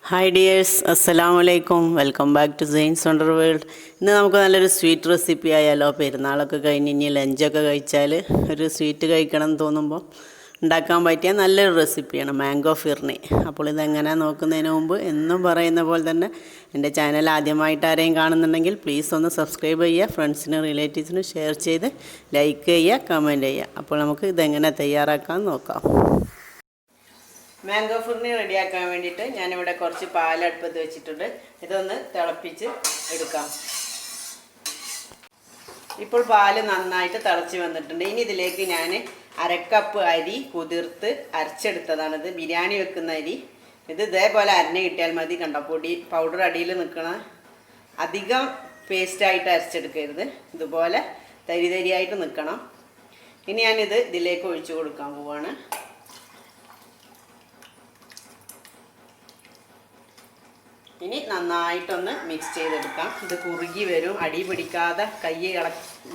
Hi dears, അസ്സലാമലൈക്കും. Welcome back to science wonder world. ഇന്ന് നമുക്ക് നല്ലൊരു സ്വീറ്റ് റെസിപ്പി ആയാലോ. പെരുന്നാളൊക്കെ കഴിഞ്ഞ് ഇനി ലഞ്ചൊക്കെ കഴിച്ചാൽ ഒരു സ്വീറ്റ് കഴിക്കണം എന്ന് തോന്നുമ്പോൾ ഉണ്ടാക്കാൻ പറ്റിയ നല്ലൊരു റെസിപ്പിയാണ് മാംഗോ ഫിർണി. അപ്പോൾ ഇതെങ്ങനെ നോക്കുന്നതിന് മുമ്പ് എന്നും പറയുന്ന പോലെ തന്നെ എൻ്റെ ചാനൽ ആദ്യമായിട്ട് ആരെയും കാണുന്നുണ്ടെങ്കിൽ പ്ലീസ് ഒന്ന് സബ്സ്ക്രൈബ് ചെയ്യുക, ഫ്രണ്ട്സിനും റിലേറ്റീവ്സിനും ഷെയർ ചെയ്ത് ലൈക്ക് ചെയ്യുക, കമൻറ്റ് ചെയ്യുക. അപ്പോൾ നമുക്ക് ഇതെങ്ങനെ തയ്യാറാക്കാൻ നോക്കാം. മാംഗോ ഫിർണി റെഡിയാക്കാൻ വേണ്ടിയിട്ട് ഞാനിവിടെ കുറച്ച് പാൽ അടുപ്പത്ത് വെച്ചിട്ടുണ്ട്. ഇതൊന്ന് തിളപ്പിച്ച് എടുക്കാം. ഇപ്പോൾ പാല് നന്നായിട്ട് തിളച്ച് വന്നിട്ടുണ്ട്. ഇനി ഇതിലേക്ക് ഞാൻ അരക്കപ്പ് അരി കുതിർത്ത് അരച്ചെടുത്തതാണിത്. ബിരിയാണി വെക്കുന്ന അരി. ഇത് ഇതേപോലെ അരഞ്ഞ് കിട്ടിയാൽ മതി. കണ്ടോ, പൊടി പൗഡർ അടിയിൽ നിൽക്കണ, അധികം പേസ്റ്റായിട്ട് അരച്ചെടുക്കരുത്. ഇതുപോലെ തരി തരിയായിട്ട് നിൽക്കണം. ഇനി ഞാനിത് ഇതിലേക്ക് ഒഴിച്ചു കൊടുക്കാൻ പോവാണ്. ഇനി നന്നായിട്ടൊന്ന് മിക്സ് ചെയ്തെടുക്കാം. ഇത് കുറുകി വരും, അടി പിടിക്കാതെ കൈ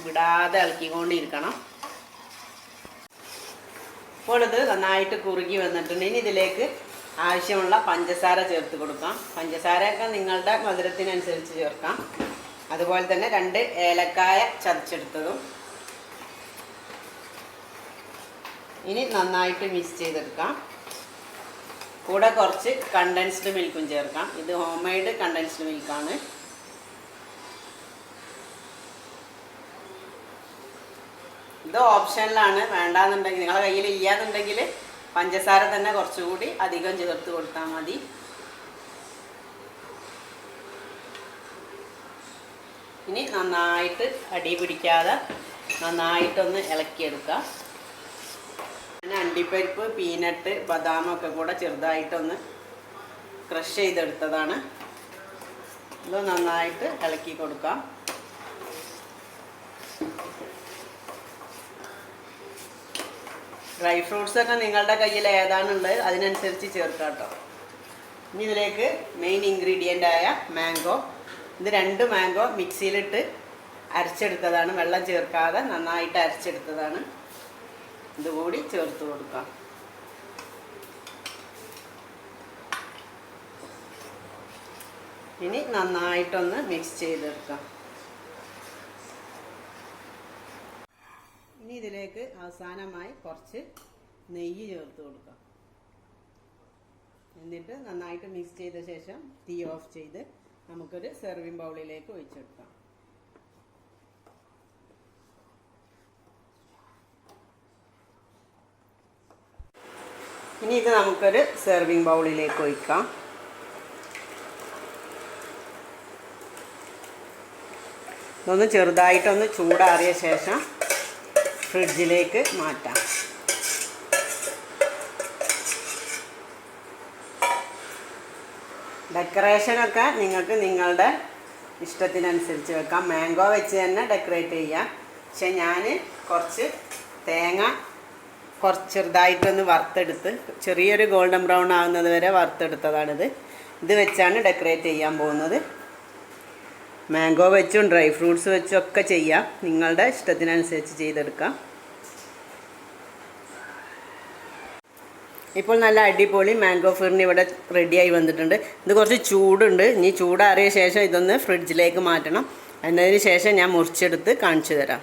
വിടാതെ ഇളക്കിക്കൊണ്ടിരിക്കണം. അപ്പോൾ ഇത് നന്നായിട്ട് കുറുകി വന്നിട്ടുണ്ട്. ഇനി ഇതിലേക്ക് ആവശ്യമുള്ള പഞ്ചസാര ചേർത്ത് കൊടുക്കാം. പഞ്ചസാരയൊക്കെ നിങ്ങളുടെ മധുരത്തിനനുസരിച്ച് ചേർക്കാം. അതുപോലെ തന്നെ 2 ഏലക്കായ ചതച്ചെടുത്തതും. ഇനി നന്നായിട്ട് മിക്സ് ചെയ്തെടുക്കാം. കൂടെ കുറച്ച് കണ്ടൻസ്ഡ് മിൽക്കും ചേർക്കാം. ഇത് ഹോം മെയ്ഡ് കണ്ടൻസ്ഡ് മിൽക്കാണ്. ഇത് ഓപ്ഷനിലാണ്, വേണ്ടാന്നുണ്ടെങ്കിൽ നിങ്ങളുടെ കയ്യിൽ ഇല്ലാന്നുണ്ടെങ്കിൽ പഞ്ചസാര തന്നെ കുറച്ചുകൂടി അധികം ചേർത്ത് കൊടുത്താൽ മതി. ഇനി നന്നായിട്ട് അടി പിടിക്കാതെ നന്നായിട്ടൊന്ന് ഇളക്കിയെടുക്കാം. അണ്ടിപ്പരിപ്പ്, പീനട്ട്, ബദാമൊക്കെ കൂടെ ചെറുതായിട്ടൊന്ന് ക്രഷ് ചെയ്തെടുത്തതാണ്. ഇത് നന്നായിട്ട് ഇളക്കി കൊടുക്കാം. ഡ്രൈ ഫ്രൂട്ട്സൊക്കെ നിങ്ങളുടെ കയ്യിൽ ഏതാണുള്ളത് അതിനനുസരിച്ച് ചേർക്കാം കേട്ടോ. ഇനി ഇതിലേക്ക് മെയിൻ ഇൻഗ്രീഡിയൻ്റ് ആയ മാംഗോ. ഇത് 2 മാംഗോ മിക്സിയിലിട്ട് അരച്ചെടുത്തതാണ്. വെള്ളം ചേർക്കാതെ നന്നായിട്ട് അരച്ചെടുത്തതാണ്. ഇതുകൂടി ചേർത്ത് കൊടുക്കാം. ഇനി നന്നായിട്ടൊന്ന് മിക്സ് ചെയ്തെടുക്കാം. ഇനി ഇതിലേക്ക് അവസാനമായി കുറച്ച് നെയ്യ് ചേർത്ത് കൊടുക്കാം. എന്നിട്ട് നന്നായിട്ട് മിക്സ് ചെയ്ത ശേഷം തീ ഓഫ് ചെയ്ത് നമുക്കൊരു സെർവിങ് ബൗളിലേക്ക് ഒഴിച്ചെടുക്കാം. ഇനി ഇത് നമുക്കൊരു സെർവിങ് ബൗളിലേക്ക് ഒഴിക്കാം. ഇതൊന്ന് ചെറുതായിട്ടൊന്ന് ചൂടാറിയ ശേഷം ഫ്രിഡ്ജിലേക്ക് മാറ്റാം. ഡെക്കറേഷനൊക്കെ നിങ്ങൾക്ക് നിങ്ങളുടെ ഇഷ്ടത്തിനനുസരിച്ച് വെക്കാം. മാംഗോ വെച്ച് തന്നെ ഡെക്കറേറ്റ് ചെയ്യാം. പക്ഷെ ഞാൻ കുറച്ച് തേങ്ങ ചെറുതായിട്ടൊന്ന് വറുത്തെടുത്ത് ചെറിയൊരു ഗോൾഡൻ ബ്രൗൺ ആകുന്നത് വരെ വറുത്തെടുത്തതാണിത്. ഇത് വെച്ചാണ് ഡെക്കറേറ്റ് ചെയ്യാൻ പോകുന്നത്. മാംഗോ വെച്ചും ഡ്രൈ ഫ്രൂട്ട്സ് വെച്ചും ഒക്കെ ചെയ്യാം. നിങ്ങളുടെ ഇഷ്ടത്തിനനുസരിച്ച് ചെയ്തെടുക്കാം. ഇപ്പോൾ നല്ല അടിപൊളി മാംഗോ ഫിർണി ഇവിടെ റെഡിയായി വന്നിട്ടുണ്ട്. ഇത് കുറച്ച് ചൂടുണ്ട്. ഇനി ചൂടാറിയ ശേഷം ഇതൊന്ന് ഫ്രിഡ്ജിലേക്ക് മാറ്റണം. എന്നതിന് ശേഷം ഞാൻ മുറിച്ചെടുത്ത് കാണിച്ചു തരാം.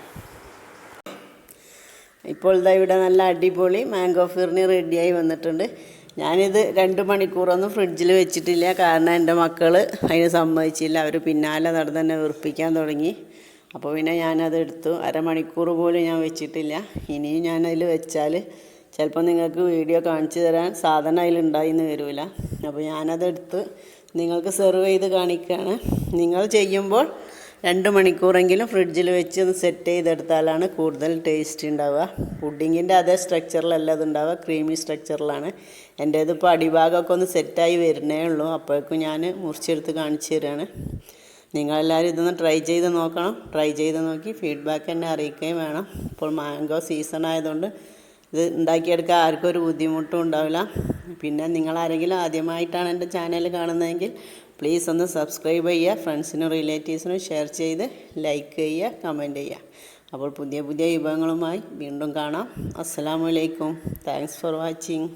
ഇപ്പോൾ ഇതാ ഇവിടെ നല്ല അടിപൊളി മാംഗോ ഫിർണി റെഡിയായി വന്നിട്ടുണ്ട്. ഞാനിത് 2 മണിക്കൂറൊന്നും ഫ്രിഡ്ജിൽ വെച്ചിട്ടില്ല. കാരണം എൻ്റെ മക്കൾ അതിന് സമ്മതിച്ചില്ല. അവർ പിന്നാലെ നടന്ന് തന്നെ വെറുപ്പിക്കാൻ തുടങ്ങി. അപ്പോൾ പിന്നെ ഞാനത് എടുത്തു. അരമണിക്കൂർ പോലും ഞാൻ വെച്ചിട്ടില്ല. ഇനിയും ഞാനതിൽ വെച്ചാൽ ചിലപ്പോൾ നിങ്ങൾക്ക് വീഡിയോ കാണിച്ചു തരാൻ സാധനം അതിലുണ്ടായിന്ന് വരില്ല. അപ്പോൾ ഞാനതെടുത്ത് നിങ്ങൾക്ക് സെർവ് ചെയ്ത് കാണിക്കുകയാണ്. നിങ്ങൾ ചെയ്യുമ്പോൾ 2 മണിക്കൂറെങ്കിലും ഫ്രിഡ്ജിൽ വെച്ച് ഒന്ന് സെറ്റ് ചെയ്തെടുത്താലാണ് കൂടുതൽ ടേസ്റ്റ് ഉണ്ടാവുക. പുഡിങ്ങിൻ്റെ അതേ സ്ട്രക്ചറിലല്ല ഇതുണ്ടാവുക, ക്രീമി സ്ട്രക്ചറിലാണ്. എൻ്റേതിപ്പോൾ അടിഭാഗമൊക്കെ ഒന്ന് സെറ്റായി വരുന്നേ ഉള്ളൂ. അപ്പോഴേക്കും ഞാൻ മുറിച്ചെടുത്ത് കാണിച്ചു തരാണ്. നിങ്ങളെല്ലാവരും ഇതൊന്ന് ട്രൈ ചെയ്ത് നോക്കണം. ട്രൈ ചെയ്ത് നോക്കി ഫീഡ്ബാക്ക് എന്നെ അറിയിക്കുകയും വേണം. ഇപ്പോൾ മാംഗോ സീസൺ ആയതുകൊണ്ട് ഇത് ഉണ്ടാക്കിയെടുക്കാൻ ആർക്കും ഒരു ബുദ്ധിമുട്ടും ഉണ്ടാവില്ല. പിന്നെ നിങ്ങളാരെങ്കിലും ആദ്യമായിട്ടാണ് എൻ്റെ ചാനൽ കാണുന്നതെങ്കിൽ പ്ലീസ് ഒന്ന് സബ്സ്ക്രൈബ് ചെയ്യുക, ഫ്രണ്ട്സിനും റിലേറ്റീവ്സിനും ഷെയർ ചെയ്ത് ലൈക്ക് ചെയ്യുക, കമൻറ്റ് ചെയ്യുക. അപ്പോൾ പുതിയ പുതിയ വിഭവങ്ങളുമായി വീണ്ടും കാണാം. അസ്സലാമു അലൈക്കും. Thanks for watching.